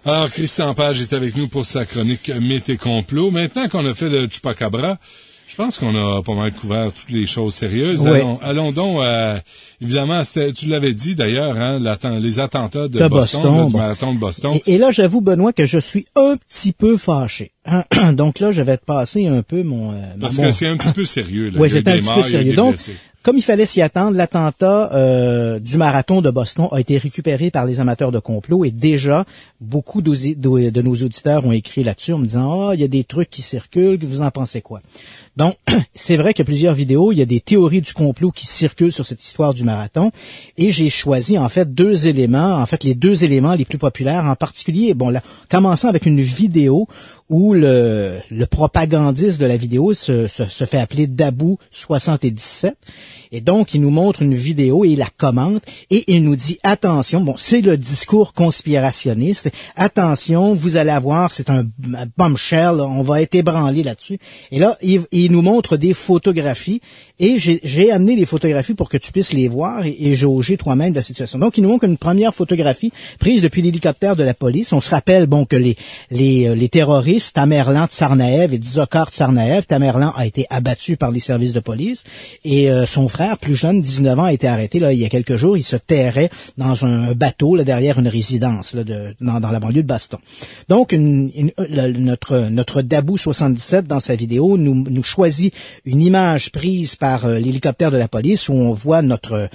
Alors, Christian Page est avec nous pour sa chronique Mythes et complots. Maintenant qu'on a fait le Chupacabra, je pense qu'on a pas mal couvert toutes les choses sérieuses. Oui. Allons donc, évidemment, tu l'avais dit d'ailleurs, hein, les attentats de Boston, là, du marathon de Boston. Et là, j'avoue, Benoît, que je suis un petit peu fâché. Donc là, je vais te passer un peu Parce que c'est un petit peu sérieux. Là. Oui, c'est un petit peu sérieux. Donc, blessés. Comme il fallait s'y attendre, l'attentat du marathon de Boston a été récupéré par les amateurs de complot et déjà, beaucoup de nos auditeurs ont écrit là-dessus en me disant « Ah, il y a des trucs qui circulent, vous en pensez quoi? » Donc, c'est vrai qu'il y a plusieurs vidéos, il y a des théories du complot qui circulent sur cette histoire du marathon et j'ai choisi en fait les deux éléments les plus populaires, en particulier, bon là, commençant avec une vidéo où le propagandiste de la vidéo se fait appeler Dabou77. Et donc, il nous montre une vidéo et il la commente et il nous dit, attention, bon, c'est le discours conspirationniste, attention, vous allez avoir, c'est un bombshell, là, on va être ébranlé là-dessus. Et là, il nous montre des photographies et j'ai amené les photographies pour que tu puisses les voir et jauger toi-même de la situation. Donc, il nous montre une première photographie prise depuis l'hélicoptère de la police. On se rappelle, bon, que les terroristes, Tamerlan Tsarnaev et Dzhokhar Tsarnaev, Tamerlan a été abattu par les services de police et son frère, plus jeune, 19 ans, a été arrêté là il y a quelques jours. Il se terrait dans un bateau là, derrière une résidence là, dans la banlieue de Boston. Donc, notre Dabou 77 dans sa vidéo nous choisit une image prise par l'hélicoptère de la police où on voit notre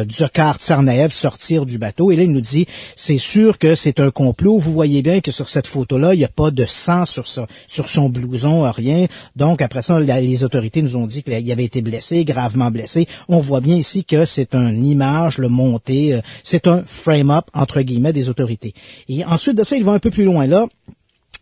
Dzhokhar Tsarnaev sortir du bateau. Et là, il nous dit, c'est sûr que c'est un complot. Vous voyez bien que sur cette photo-là, il n'y a pas de sang sur son blouson, rien. Donc, après ça, les autorités nous ont dit qu'il avait été blessé, gravement blessé. On voit bien ici que c'est une image montée, c'est un frame-up, entre guillemets, des autorités. Et ensuite de ça, il va un peu plus loin là.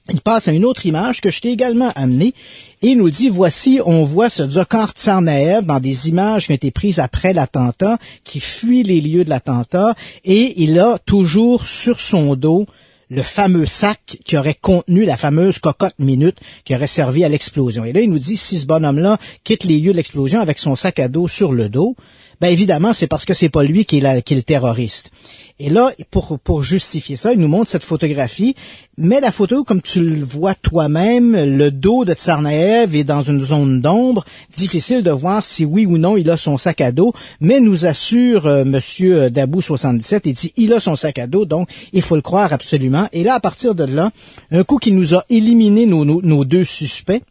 Il passe à une autre image que je t'ai également amenée et il nous dit, voici, on voit ce Dzhokhar Tsarnaev dans des images qui ont été prises après l'attentat, qui fuit les lieux de l'attentat et il a toujours sur son dos le fameux sac qui aurait contenu la fameuse cocotte minute qui aurait servi à l'explosion. Et là, il nous dit, si ce bonhomme-là quitte les lieux de l'explosion avec son sac à dos sur le dos, ben évidemment, c'est parce que c'est pas lui qui est le terroriste. Et là, pour justifier ça, il nous montre cette photographie, mais la photo, comme tu le vois toi-même, le dos de Tsarnaev est dans une zone d'ombre, difficile de voir si oui ou non il a son sac à dos, mais nous assure Monsieur Dabou 77, il dit il a son sac à dos, donc il faut le croire absolument. Et là, à partir de là, un coup qu'il nous a éliminé nos deux suspects,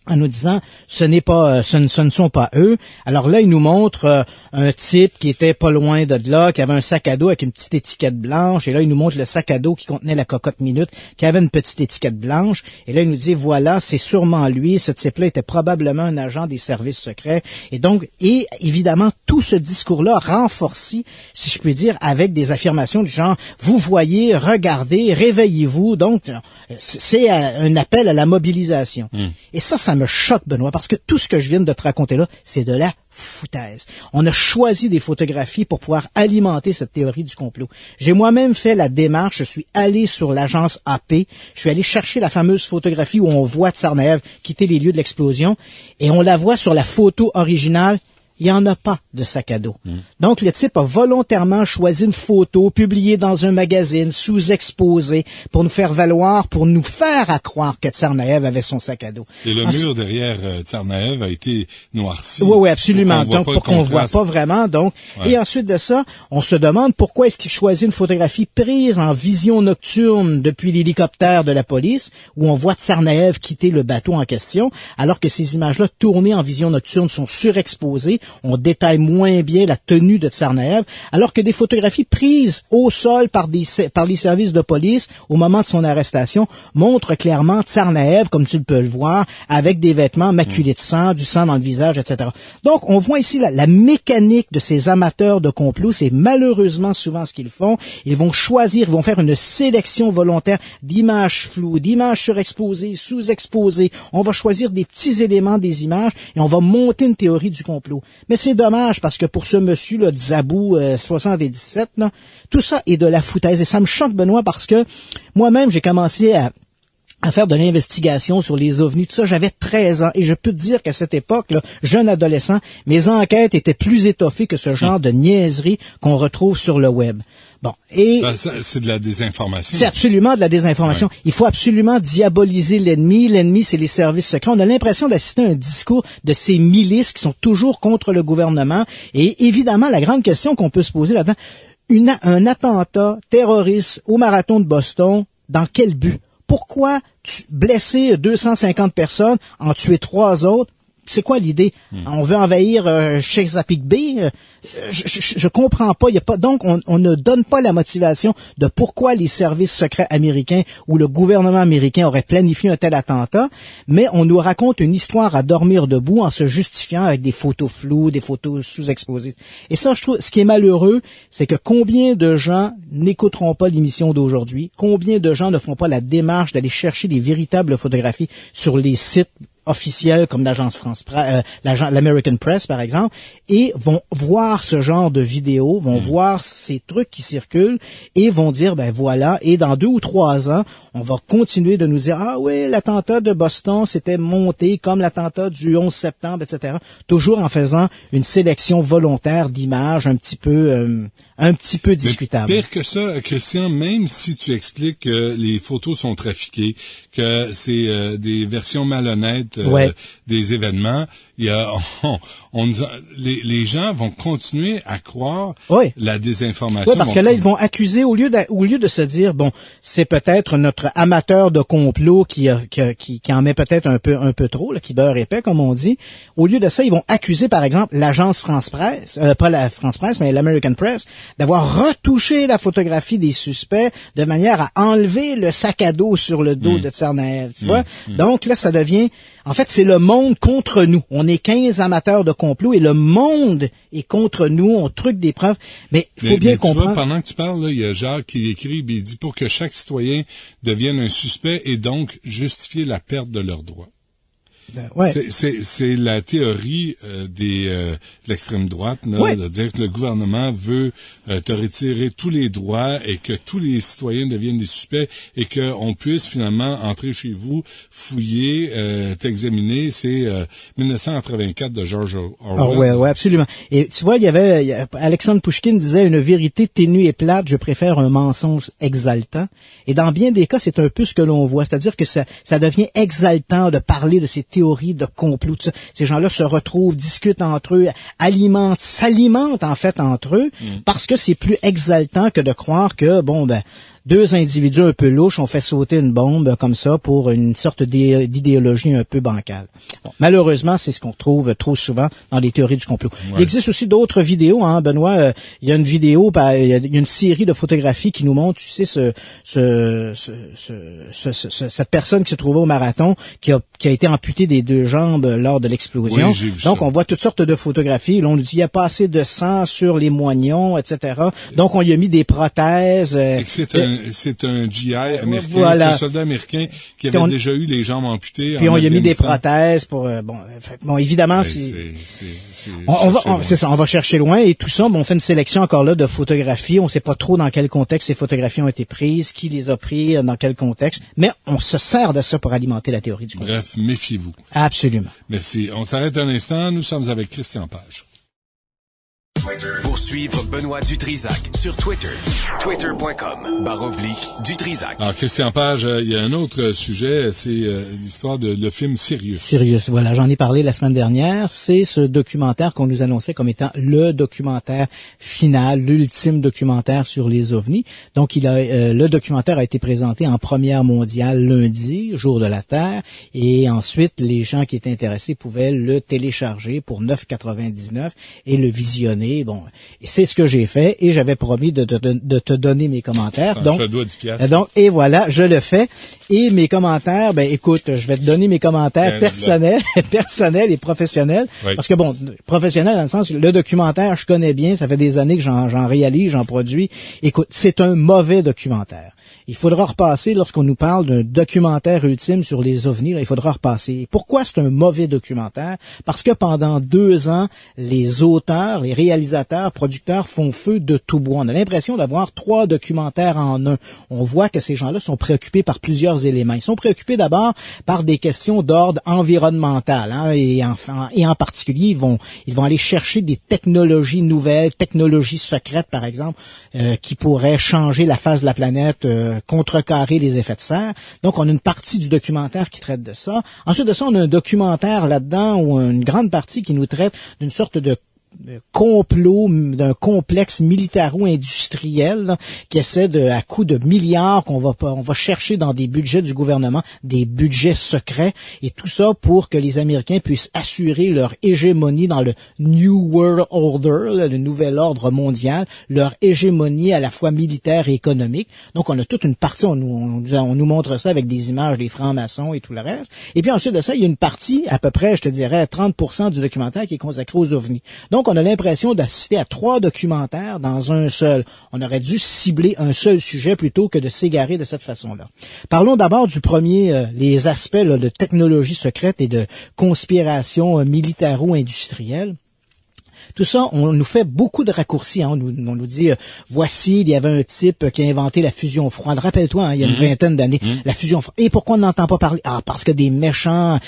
en nous disant ce ne sont pas eux. Alors là, il nous montre un type qui était pas loin de là, qui avait un sac à dos avec une petite étiquette blanche. Et là, il nous montre le sac à dos qui contenait la cocotte minute, qui avait une petite étiquette blanche. Et là, il nous dit voilà, c'est sûrement lui. Ce type-là était probablement un agent des services secrets. Et donc, évidemment, tout ce discours-là renforcé, si je puis dire, avec des affirmations du genre vous voyez, regardez, réveillez-vous. Donc, c'est un appel à la mobilisation. Et ça me choque, Benoît, parce que tout ce que je viens de te raconter là, c'est de la foutaise. On a choisi des photographies pour pouvoir alimenter cette théorie du complot. J'ai moi-même fait la démarche, je suis allé sur l'agence AP, je suis allé chercher la fameuse photographie où on voit Tsarnaev quitter les lieux de l'explosion, et on la voit sur la photo originale. Il n'y en a pas de sac à dos. Donc, le type a volontairement choisi une photo publiée dans un magazine, sous-exposée, pour nous faire valoir, pour nous faire à croire que Tsarnaev avait son sac à dos. Et le mur derrière Tsarnaev a été noirci. Oui, absolument. Donc, pour qu'on voit pas vraiment. Donc, ouais. Et ensuite de ça, on se demande pourquoi est-ce qu'il choisit une photographie prise en vision nocturne depuis l'hélicoptère de la police, où on voit Tsarnaev quitter le bateau en question, alors que ces images-là tournées en vision nocturne sont surexposées. On détaille moins bien la tenue de Tsarnaev, alors que des photographies prises au sol par les services de police au moment de son arrestation montrent clairement Tsarnaev, comme tu peux le voir, avec des vêtements maculés de sang, du sang dans le visage, etc. Donc, on voit ici la mécanique de ces amateurs de complot. C'est malheureusement souvent ce qu'ils font. Ils vont faire une sélection volontaire d'images floues, d'images surexposées, sous-exposées. On va choisir des petits éléments des images et on va monter une théorie du complot. Mais c'est dommage parce que pour ce monsieur là, Dabou 77, là, tout ça est de la foutaise. Et ça me choque, Benoît, parce que moi-même, j'ai commencé à faire de l'investigation sur les ovnis, tout ça, j'avais 13 ans, et je peux te dire qu'à cette époque, là, jeune adolescent, mes enquêtes étaient plus étoffées que ce genre de niaiserie qu'on retrouve sur le web. Bon, et c'est de la désinformation. C'est absolument de la désinformation. Ouais. Il faut absolument diaboliser l'ennemi. L'ennemi, c'est les services secrets. On a l'impression d'assister à un discours de ces milices qui sont toujours contre le gouvernement. Et évidemment, la grande question qu'on peut se poser là-dedans, un attentat terroriste au marathon de Boston, dans quel but? Pourquoi blesser 250 personnes, en tuer 3 autres? C'est quoi l'idée? On veut envahir Chesapeake Bay? Je comprends pas. Il y a pas. Donc, on ne donne pas la motivation de pourquoi les services secrets américains ou le gouvernement américain aurait planifié un tel attentat, mais on nous raconte une histoire à dormir debout en se justifiant avec des photos floues, des photos sous-exposées. Et ça, je trouve, ce qui est malheureux, c'est que combien de gens n'écouteront pas l'émission d'aujourd'hui? Combien de gens ne font pas la démarche d'aller chercher des véritables photographies sur les sites officiels comme l'agence l'American Press par exemple, et vont voir ce genre de vidéos, vont voir ces trucs qui circulent et vont dire ben voilà, et dans 2 ou 3 ans, on va continuer de nous dire ah oui, l'attentat de Boston s'était monté comme l'attentat du 11 septembre, etc. Toujours en faisant une sélection volontaire d'images un petit peu discutable. Mais pire que ça, Christian, même si tu expliques que les photos sont trafiquées, que c'est des versions malhonnêtes des événements, il y a les gens vont continuer à croire la désinformation. Oui, parce que là, ils vont accuser, au lieu de se dire, bon, c'est peut-être notre amateur de complot qui en met peut-être un peu trop, là, qui beurre épais, comme on dit. Au lieu de ça, ils vont accuser, par exemple, l'agence France-Presse, pas la France-Presse, mais l'American Press, d'avoir retouché la photographie des suspects de manière à enlever le sac à dos sur le dos de Tsarnaev, tu vois? Donc là, ça devient, en fait, c'est le monde contre nous. On est 15 amateurs de complot et le monde est contre nous, on truque des preuves. Mais il faut bien comprendre. Tu vois, pendant que tu parles, là, il y a Jacques qui écrit, il dit pour que chaque citoyen devienne un suspect et donc justifier la perte de leurs droits. Ouais. C'est la théorie de l'extrême droite, là, de dire que le gouvernement veut te retirer tous les droits et que tous les citoyens deviennent des suspects et qu'on puisse finalement entrer chez vous, fouiller, t'examiner. C'est 1984 de George Orwell. Oui, absolument. Et tu vois, Alexandre Pouchkine disait une vérité ténue et plate, je préfère un mensonge exaltant. Et dans bien des cas, c'est un peu ce que l'on voit, c'est-à-dire que ça devient exaltant de parler de ces théories de complot, tout ça. Ces gens-là se retrouvent, discutent entre eux, s'alimentent en fait entre eux, parce que c'est plus exaltant que de croire que, bon, ben, 2 individus un peu louches ont fait sauter une bombe comme ça pour une sorte d'idéologie un peu bancale. Bon, malheureusement, c'est ce qu'on trouve trop souvent dans les théories du complot. Ouais. Il existe aussi d'autres vidéos, hein, Benoît. Il y a une vidéo, il y a une série de photographies qui nous montre, tu sais, cette personne qui se trouvait au marathon, qui a été amputée des 2 jambes lors de l'explosion. Oui, j'ai vu donc, ça. on voit toutes sortes de photographies. Là, on nous dit, il y a pas assez de sang sur les moignons, etc. Donc, on y a mis des prothèses. C'est un GI américain, voilà. C'est un soldat américain qui avait déjà eu les jambes amputées. Puis on y a mis des prothèses pour bon évidemment on va chercher loin et tout ça, on fait une sélection encore là de photographies, on sait pas trop dans quel contexte ces photographies ont été prises, qui les a prises, dans quel contexte, mais on se sert de ça pour alimenter la théorie du complot. Bref, méfiez-vous. Absolument. Merci. On s'arrête un instant, nous sommes avec Christian Page. Pour suivre Benoît Dutrisac sur Twitter, twitter.com/Dutrisac. Alors, Christian Page, il y a un autre sujet, c'est l'histoire de le film Sirius. Sirius, voilà, j'en ai parlé la semaine dernière. C'est ce documentaire qu'on nous annonçait comme étant le documentaire final, l'ultime documentaire sur les ovnis. Donc, le documentaire a été présenté en première mondiale lundi, jour de la Terre, et ensuite, les gens qui étaient intéressés pouvaient le télécharger pour 9,99 et le visionner. Bon, et c'est ce que j'ai fait et j'avais promis de te donner mes commentaires. Donc, je dois 10 piastres. Donc, et voilà, je le fais. Et mes commentaires, ben écoute, je vais te donner mes commentaires personnels et professionnels. Oui. Parce que bon, professionnel dans le sens, le documentaire, je connais bien, ça fait des années que j'en réalise, j'en produis. Écoute, c'est un mauvais documentaire. il faudra repasser, lorsqu'on nous parle d'un documentaire ultime sur les ovnis, là, il faudra repasser. Pourquoi c'est un mauvais documentaire? Parce que pendant 2 ans, les auteurs, les réalisateurs, producteurs font feu de tout bois. On a l'impression d'avoir 3 documentaires en un. On voit que ces gens-là sont préoccupés par plusieurs éléments. Ils sont préoccupés d'abord par des questions d'ordre environnemental, hein, et en particulier, ils vont aller chercher des technologies nouvelles, technologies secrètes, par exemple, qui pourraient changer la face de la planète, contrecarrer les effets de serre. Donc, on a une partie du documentaire qui traite de ça. Ensuite de ça, on a un documentaire là-dedans ou une grande partie qui nous traite d'une sorte de complot, d'un complexe militaro-industriel là, qui essaie à coup de milliards on va chercher dans des budgets du gouvernement, des budgets secrets, et tout ça pour que les Américains puissent assurer leur hégémonie dans le New World Order, là, le nouvel ordre mondial, leur hégémonie à la fois militaire et économique. Donc on a toute une partie, on nous montre ça avec des images des francs-maçons et tout le reste. Et puis ensuite de ça, il y a une partie, à peu près, je te dirais, 30% du documentaire qui est consacré aux ovnis. Donc, on a l'impression d'assister à 3 documentaires dans un seul. On aurait dû cibler un seul sujet plutôt que de s'égarer de cette façon-là. Parlons d'abord du premier, les aspects là, de technologie secrète et de conspiration militaro-industrielle. Tout ça, on nous fait beaucoup de raccourcis. Hein. On nous dit, voici, il y avait un type qui a inventé la fusion froide. Rappelle-toi, hein, il y a une vingtaine d'années, la fusion froide. Et pourquoi on n'entend pas parler? Ah, parce que des méchants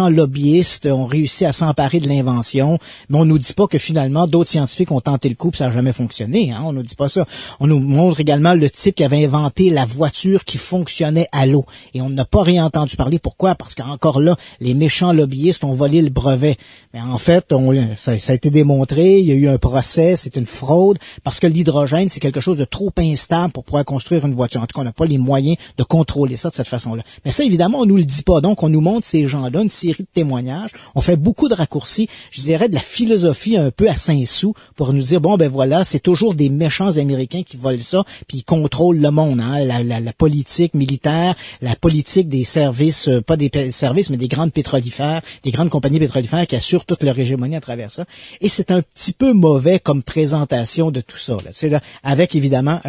lobbyistes ont réussi à s'emparer de l'invention. Mais on nous dit pas que finalement, d'autres scientifiques ont tenté le coup, puis ça n'a jamais fonctionné. Hein. On nous dit pas ça. On nous montre également le type qui avait inventé la voiture qui fonctionnait à l'eau. Et on n'a pas rien entendu parler. Pourquoi? Parce qu'encore là, les méchants lobbyistes ont volé le brevet. Mais en fait, ça a été démontré. Il y a eu un procès, c'est une fraude, parce que l'hydrogène, c'est quelque chose de trop instable pour pouvoir construire une voiture. En tout cas, on n'a pas les moyens de contrôler ça de cette façon-là. Mais ça, évidemment, on nous le dit pas. Donc, on nous montre ces gens-là, une série de témoignages. On fait beaucoup de raccourcis, je dirais de la philosophie un peu à Saint-Sou, pour nous dire, bon, ben voilà, c'est toujours des méchants Américains qui volent ça, puis ils contrôlent le monde, hein, la politique militaire, la politique des services, pas des services, mais des grandes pétrolifères, des grandes compagnies pétrolifères qui assurent toute leur hégémonie à travers ça. Et c'est un petit peu mauvais comme présentation de tout ça. Là. Tu sais, là, avec évidemment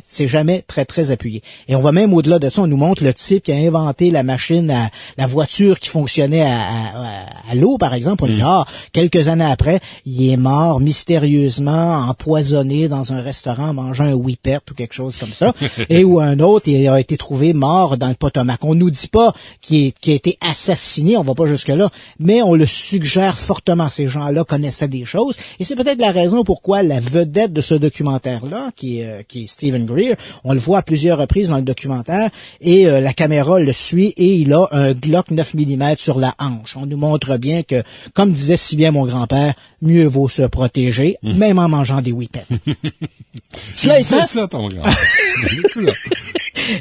c'est jamais très très appuyé. Et on va même au-delà de ça, on nous montre le type qui a inventé la machine, la voiture qui fonctionnait à l'eau, par exemple. On dit quelques années après, il est mort mystérieusement, empoisonné dans un restaurant, mangeant un whippet ou quelque chose comme ça. Et où un autre il a été trouvé mort dans le Potomac. On nous dit pas qu'il a été assassiné, on va pas jusque là, mais on le suggère fortement. Ces gens-là connaissaient des choses. Et c'est peut-être la raison pourquoi la vedette de ce documentaire-là, qui est Stephen Greer, on le voit à plusieurs reprises dans le documentaire, et la caméra le suit et il a un Glock 9 mm sur la hanche. On nous montre bien que, comme disait si bien mon grand-père, mieux vaut se protéger, même en mangeant des whippets. Cela étant... ça, ton grand-père.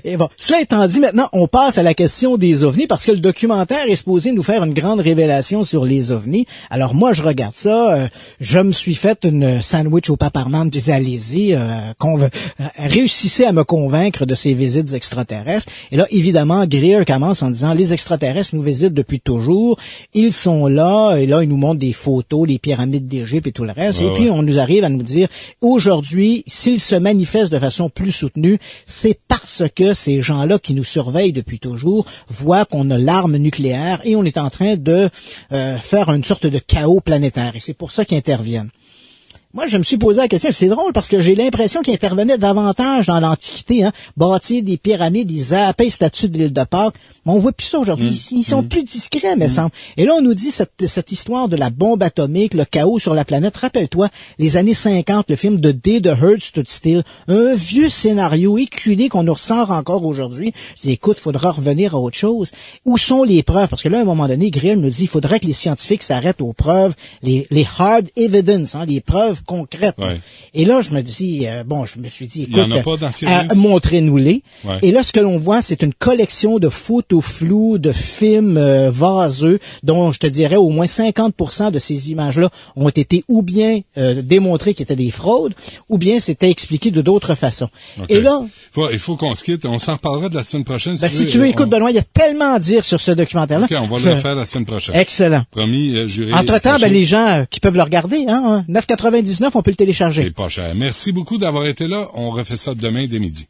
Et bon, cela étant dit, maintenant, on passe à la question des ovnis, parce que le documentaire est supposé nous faire une grande révélation sur les ovnis. Alors moi, je regarde ça, je me suis fait une sandwich au paparman, puis allez-y, réussissez à me convaincre de ces visites extraterrestres. Et là, évidemment, Greer commence en disant, les extraterrestres nous visitent depuis toujours, ils sont là, et là, ils nous montrent des photos, les pyramides d'Égypte et tout le reste. Et puis, on nous arrive à nous dire, aujourd'hui, s'ils se manifestent de façon plus soutenue, c'est parce que ces gens-là qui nous surveillent depuis toujours voient qu'on a l'arme nucléaire et on est en train de faire une sorte de chaos planétaire. Et c'est pour ça qu'ils interviennent. Moi, je me suis posé la question, c'est drôle parce que j'ai l'impression qu'ils intervenaient davantage dans l'Antiquité, hein, bâtir des pyramides, ils zappaient les statues de l'île de Pâques. Mais on voit plus ça aujourd'hui. Ils sont plus discrets, me semble. Et là, on nous dit cette histoire de la bombe atomique, le chaos sur la planète. Rappelle-toi, les années 50, le film The Day the Earth Stood Still, un vieux scénario éculé qu'on nous ressort encore aujourd'hui. Je dis, écoute, faudra revenir à autre chose. Où sont les preuves? Parce que là, à un moment donné, Greer nous dit, il faudrait que les scientifiques s'arrêtent aux preuves, les hard evidence, hein, les preuves concrètes. Ouais. Et là, je me dis, je me suis dit, écoute, montrez-nous-les. Ouais. Et là, ce que l'on voit, c'est une collection de photos floues, de films vaseux, dont je te dirais au moins 50% de ces images-là ont été ou bien démontrées qu'ils étaient des fraudes, ou bien c'était expliqué de d'autres façons. Okay. Et là, il faut qu'on se quitte. On s'en reparlera de la semaine prochaine. Si tu veux, écoute, Benoît, il y a tellement à dire sur ce documentaire-là. OK, on va le faire la semaine prochaine. Excellent. Promis, juré. Entre-temps, les gens qui peuvent le regarder, hein, 9,99, on peut le télécharger. C'est pas cher. Merci beaucoup d'avoir été là. On refait ça demain dès midi.